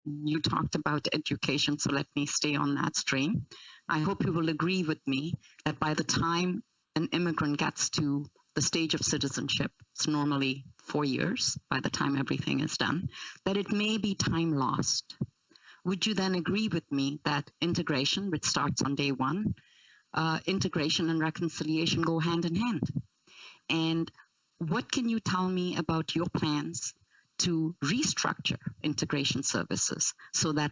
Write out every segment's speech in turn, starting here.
you talked about education, so let me stay on that stream. I hope you will agree with me that by the time an immigrant gets to the stage of citizenship, it's normally 4 years by the time everything is done, that it may be time lost. Would you then agree with me that integration, which starts on day one, integration and reconciliation go hand in hand? And what can you tell me about your plans to restructure integration services so that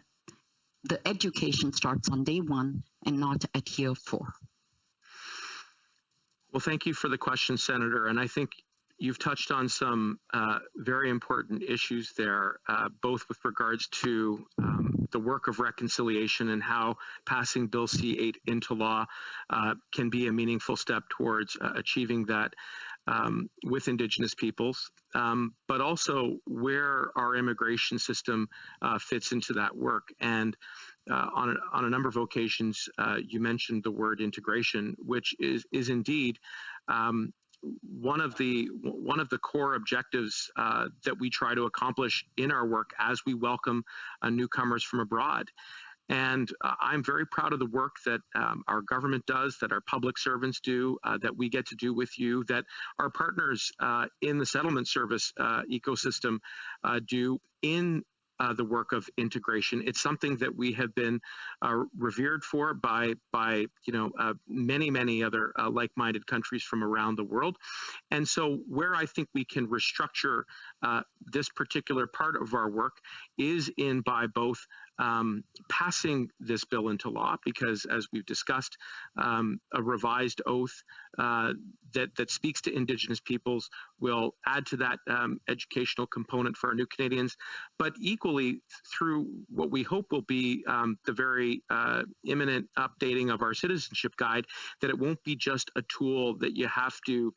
the education starts on day one and not at year 4? Well, thank you for the question, Senator. And I think you've touched on some very important issues there, both with regards to the work of reconciliation and how passing Bill C-8 into law can be a meaningful step towards achieving that with Indigenous peoples, but also where our immigration system fits into that work. And on a number of occasions, you mentioned the word integration, which is indeed one of the core objectives that we try to accomplish in our work as we welcome newcomers from abroad. And I'm very proud of the work that our government does, that our public servants do, that we get to do with you, that our partners in the settlement service ecosystem do in the work of integration. It's something that we have been revered for by many other like-minded countries from around the world. And so where I think we can restructure this particular part of our work is by both passing this bill into law, because as we've discussed, a revised oath that speaks to Indigenous peoples will add to that educational component for our new Canadians, but equally through what we hope will be the very imminent updating of our citizenship guide, that it won't be just a tool that you have to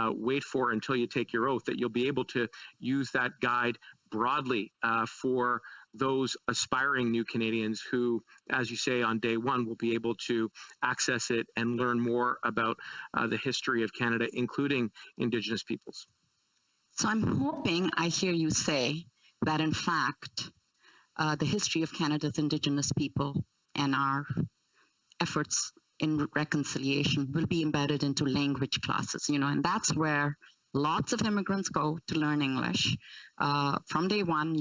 wait for until you take your oath, that you'll be able to use that guide broadly for those aspiring new Canadians who, as you say, on day one, will be able to access it and learn more about the history of Canada, including Indigenous peoples. So I'm hoping I hear you say that, in fact, the history of Canada's Indigenous people and our efforts in reconciliation will be embedded into language classes, and that's where lots of immigrants go to learn English. From day one,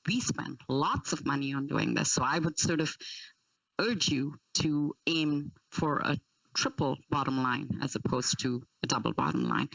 we spend lots of money on doing this. So I would sort of urge you to aim for a triple bottom line as opposed to a double bottom line.